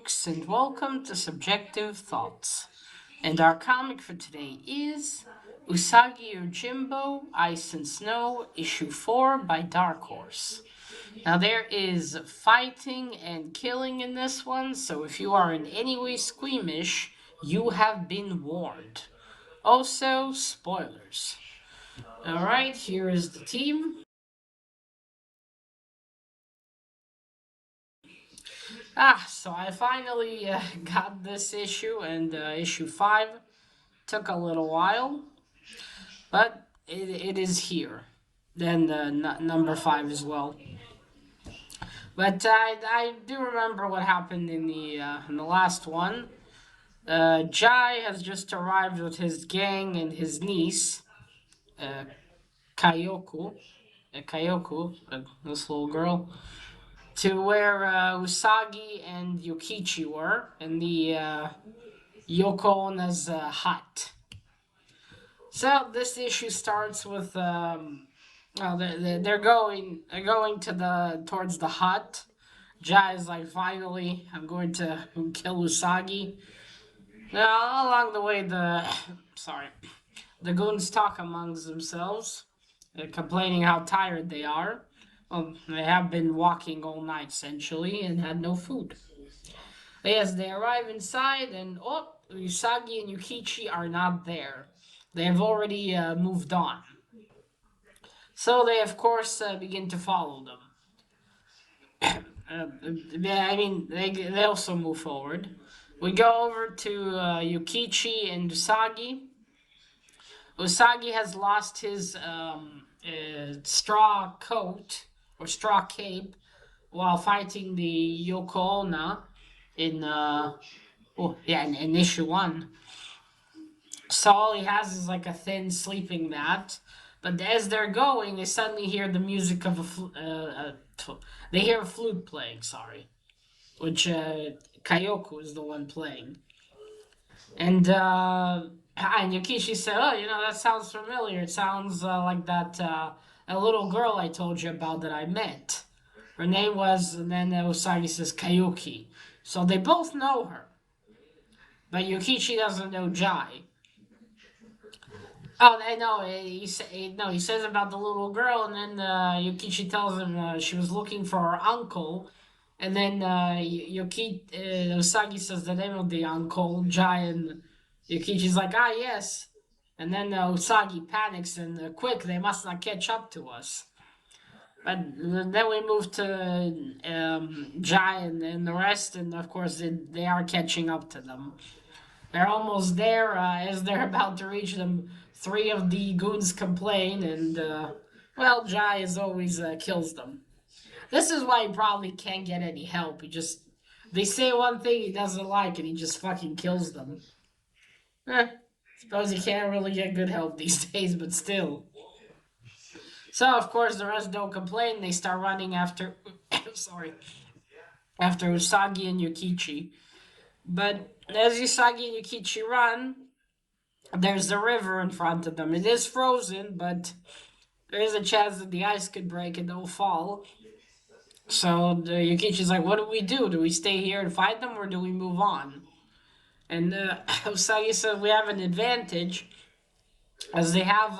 folks, and welcome to Subjective Thoughts. And our comic for today is Usagi Yojimbo, Ice and Snow, issue 4 by Dark Horse. Now, there is fighting and killing in this one, so if you are in any way squeamish, you have been warned. Also, spoilers. Alright, here is the team. So I finally got this issue, and issue 5 took a little while, but it is here. Then number 5 as well. But I do remember what happened in the last one. Jai has just arrived with his gang and his niece, uh, Kayoku, this little girl, to where Usagi and Yukichi were in the Yoko Ona's hut. So this issue starts with well, they're going to the towards the hut. Jai is like, finally, I'm going to kill Usagi. Now, along the way, the goons talk amongst themselves, complaining how tired they are. Well, they have been walking all night essentially and had no food. Yes, they arrive inside, and Usagi and Yukichi are not there. They have already moved on. So they, of course, begin to follow them. I mean, they also move forward. We go over to Yukichi and Usagi. Usagi has lost his straw coat or straw cape while fighting the Yoko Onna in issue 1. So all he has is like a thin sleeping mat. But as they're going, they suddenly hear the music of they hear a flute playing. Sorry, which Kayoko is the one playing, and Yukichi said, "Oh, that sounds familiar. It sounds like that a little girl I told you about that I met. Her name was," and then Usagi says Kayuki. So they both know her, but Yukichi doesn't know Jai. Oh, I know. He says about the little girl, and then Yukichi tells him she was looking for her uncle, and then Usagi says the name of the uncle, Jai, and Yukichi's like, yes, and then Usagi panics and quick, they must not catch up to us. But then we move to Jai and the rest, and of course they are catching up to them. They're almost there. As they're about to reach them, 3 of the goons complain, and well, Jai as always kills them. This is why he probably can't get any help. They say one thing he doesn't like, and he just fucking kills them. Suppose he can't really get good help these days, but still. So of course the rest don't complain. They start running after, after Usagi and Yukichi. But as Usagi and Yukichi run, there's a river in front of them. It is frozen, but there is a chance that the ice could break and they'll fall. So Yukichi's like, what do we do? Do we stay here and fight them, or do we move on? And Usagi says we have an advantage, as they have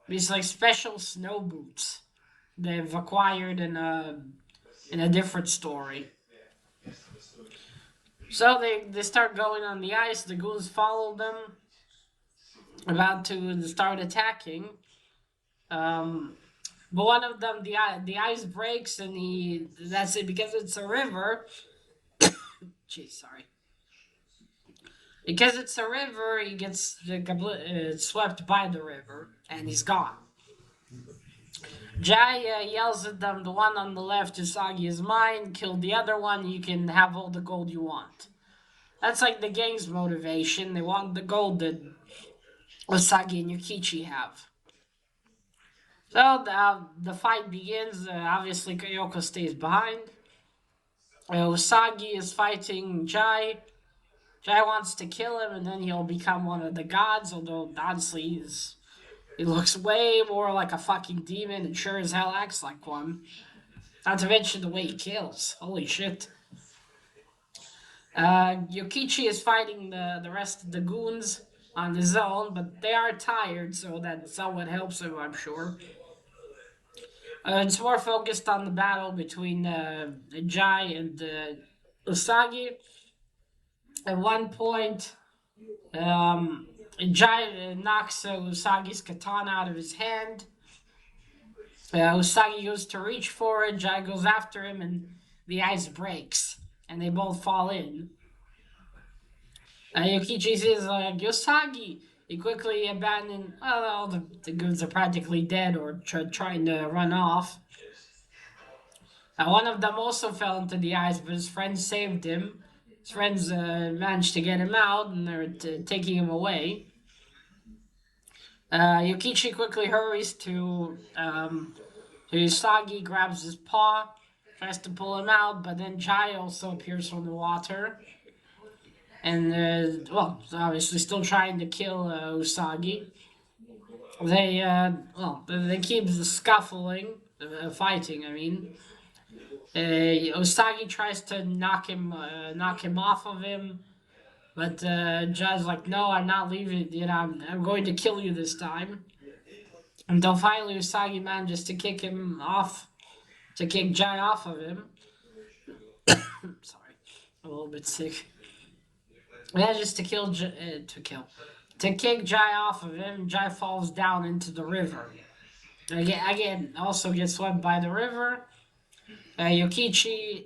these like special snow boots they've acquired in a different story. So they start going on the ice. The goons follow them, about to start attacking. But one of them, the ice breaks, and that's it, because it's a river. Jeez, sorry. Because it's a river, he gets swept by the river, and he's gone. Jai yells at them, the one on the left, Usagi is mine, kill the other one, you can have all the gold you want. That's like the gang's motivation. They want the gold that Usagi and Yukichi have. So the fight begins. Obviously, Kyoko stays behind. Usagi is fighting Jai. Jai wants to kill him, and then he'll become one of the gods, although honestly he looks way more like a fucking demon and sure as hell acts like one. Not to mention the way he kills. Holy shit. Yokichi is fighting the rest of the goons on his own, but they are tired, so that somewhat helps him, I'm sure. It's more focused on the battle between Jai and Usagi. At one point, Jai knocks Usagi's katana out of his hand. Usagi goes to reach for it. Jai goes after him, and the ice breaks, and they both fall in. Yokichi says, Usagi. He quickly abandoned. Well, the goons are practically dead or trying to run off. One of them also fell into the ice, but his friends saved him. His friends managed to get him out, and they're taking him away. Yukichi quickly hurries to Usagi, grabs his paw, tries to pull him out, but then Jai also appears from the water. And, obviously still trying to kill Usagi. They keep scuffling, fighting, I mean. Usagi tries to knock him off of him, but Jai's like, no, I'm not leaving. I'm going to kill you this time. Until finally Usagi manages to kick him off, to kick Jai off of him. Sorry, I'm a little bit sick. Manages to kick Jai off of him. Jai falls down into the river. Again, also gets swept by the river. Usagi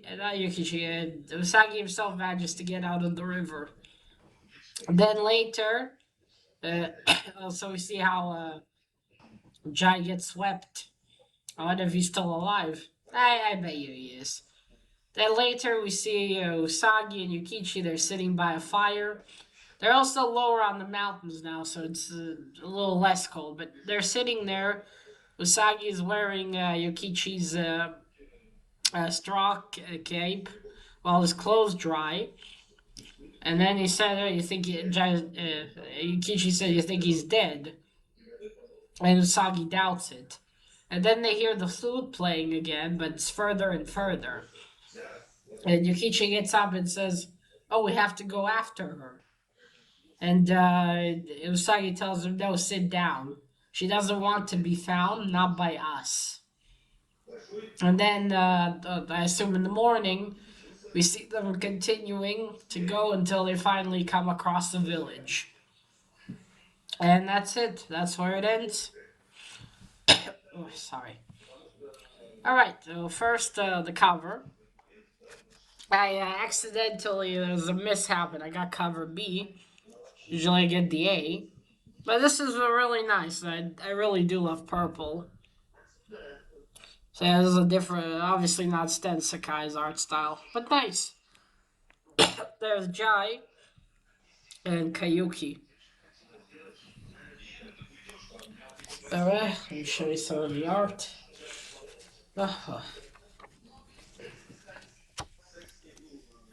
himself manages to get out of the river. Then later, also we see how Jai gets swept. I wonder if he's still alive. I bet you he is. Then later we see Usagi and Yukichi. They're sitting by a fire. They're also lower on the mountains now, so it's a little less cold. But they're sitting there. Usagi is wearing Yukichi's straw cape while his clothes dry. And then he said, Yukichi said, you think he's dead? And Usagi doubts it. And then they hear the flute playing again, but it's further and further. And Yukichi gets up and says, oh, we have to go after her. And Usagi tells him, no, sit down. She doesn't want to be found, not by us. And then, I assume in the morning, we see them continuing to go until they finally come across the village. And that's it. That's where it ends. Oh, sorry. Alright, so first, the cover. I accidentally, there was a mishap and I got cover B. Usually I get the A. But this is really nice. I really do love purple. So yeah, this is a different, obviously not Sten Sakai's art style, but nice. There's Jai and Kayuki. Alright, let me show you some of the art. Oh,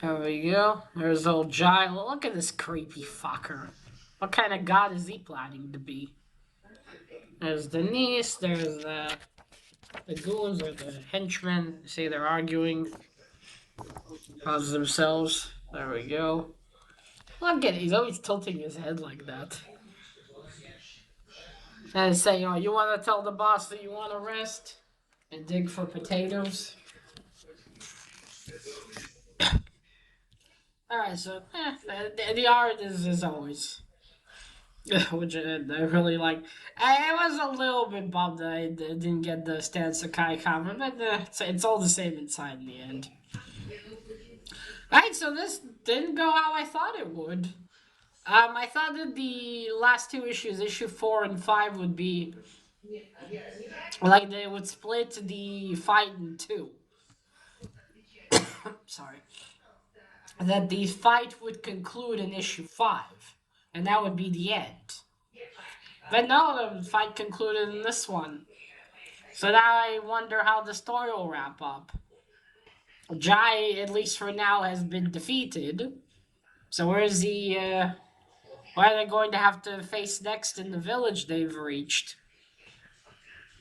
there we go. There's old Jai. Look at this creepy fucker. What kind of god is he planning to be? There's Denise. There's the goons or the henchmen. See, they're arguing amongst themselves. There we go. Look at it. He's always tilting his head like that. And saying, oh, you want to tell the boss that you want to rest and dig for potatoes? Alright, so the art is as always. Which I really like. I was a little bit bummed that I didn't get the Stan Sakai cover, but it's all the same inside in the end. Alright, so this didn't go how I thought it would. I thought that the last two issues, issue 4 and 5, would be like they would split the fight in two. Sorry. That the fight would conclude in issue 5, and that would be the end. But no, the fight concluded in this one. So now I wonder how the story will wrap up. Jai, at least for now, has been defeated. So where's the, what are they going to have to face next in the village they've reached?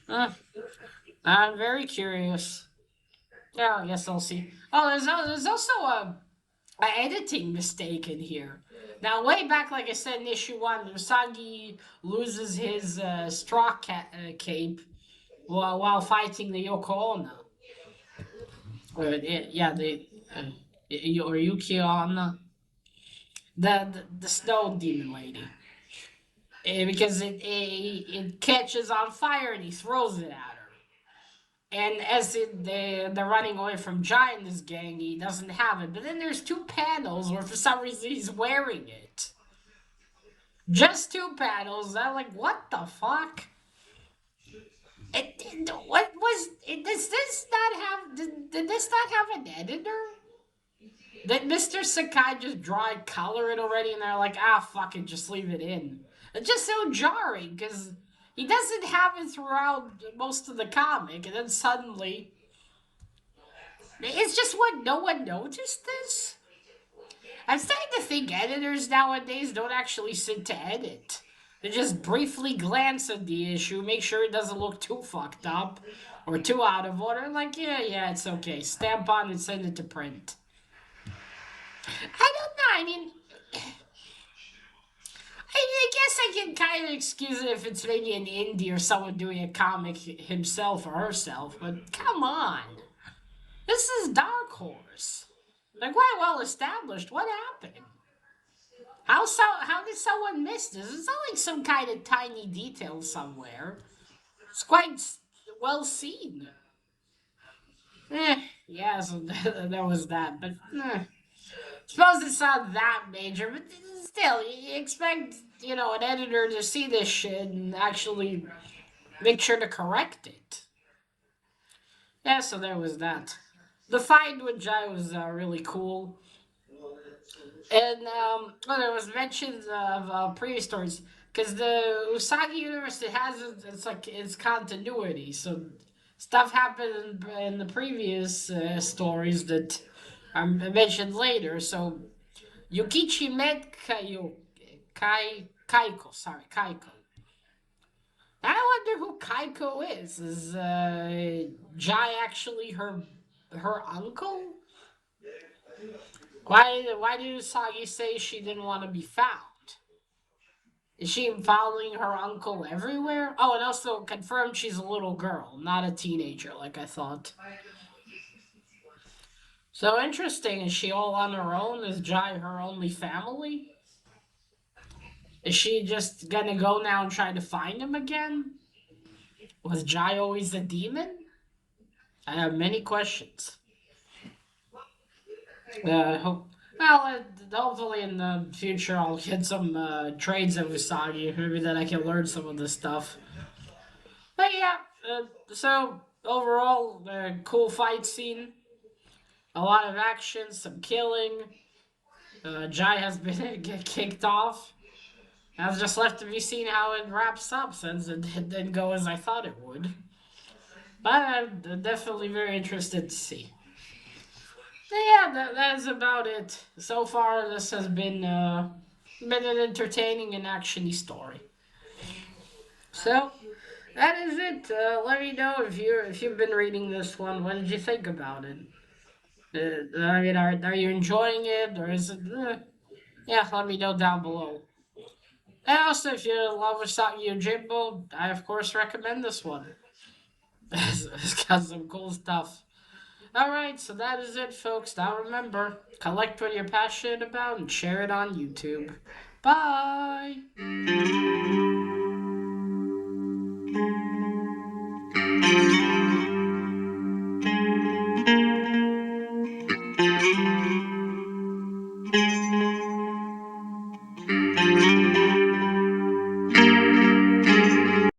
I'm very curious. Yeah, I guess I'll see. Oh, there's also editing mistake in here. Now, way back, like I said in issue one, Usagi loses his cape while fighting the Yoko Ono. Yeah, or Yuki Onna, the snow demon lady. Because it catches on fire and he throws it at her. And as they're running away from Jai and this gang, he doesn't have it. But then there's two panels where for some reason he's wearing it. Just two panels. I'm like, what the fuck? What was it? Does this not have? Did this not have an editor? Did Mr. Sakai just draw it, color it already, and they're like, fuck it, just leave it in? It's just so jarring because he doesn't have it throughout most of the comic, and then suddenly it's just what no one noticed this. I'm starting to think editors nowadays don't actually sit to edit. They just briefly glance at the issue, make sure it doesn't look too fucked up or too out of order. Like, yeah, it's okay. Stamp on and send it to print. I don't know. I guess I can kind of excuse it if it's maybe an indie or someone doing a comic himself or herself, but come on. This is Dark Horse. Like, quite well established. What happened? How did someone miss this? It's not like some kind of tiny detail somewhere. It's quite well seen. Yeah, so there was that. But suppose it's not that major, but still, you expect, an editor to see this shit and actually make sure to correct it. Yeah, so there was that. The fight with Jai was really cool. And there was mentions of previous stories because the Usagi universe it has it's like its continuity. So stuff happened in the previous stories that are mentioned later. So Yukichi met Kaiko. Sorry, Kaiko. I wonder who Kaiko is. Is Jai actually her uncle? Why did Usagi say she didn't want to be found? Is she following her uncle everywhere? Oh, and also confirmed she's a little girl, not a teenager like I thought. So interesting. Is she all on her own? Is Jai her only family? Is she just gonna go now and try to find him again? Was Jai always a demon? I have many questions. Hope. Well, hopefully in the future I'll get some trades of Usagi. Maybe then I can learn some of this stuff. But yeah, so overall, cool fight scene, a lot of action, some killing. Jai has been kicked off. Now it's just left to be seen how it wraps up since it didn't go as I thought it would. But I'm definitely very interested to see. Yeah, that's about it. So far, this has been an entertaining and actiony story. So that is it. Let me know if you've been reading this one. What did you think about it? Are you enjoying it or is it? Yeah, let me know down below. And also, if you love Yojimbo, I of course recommend this one. It's got some cool stuff. Alright, so that is it, folks. Now remember, collect what you're passionate about and share it on YouTube. Bye!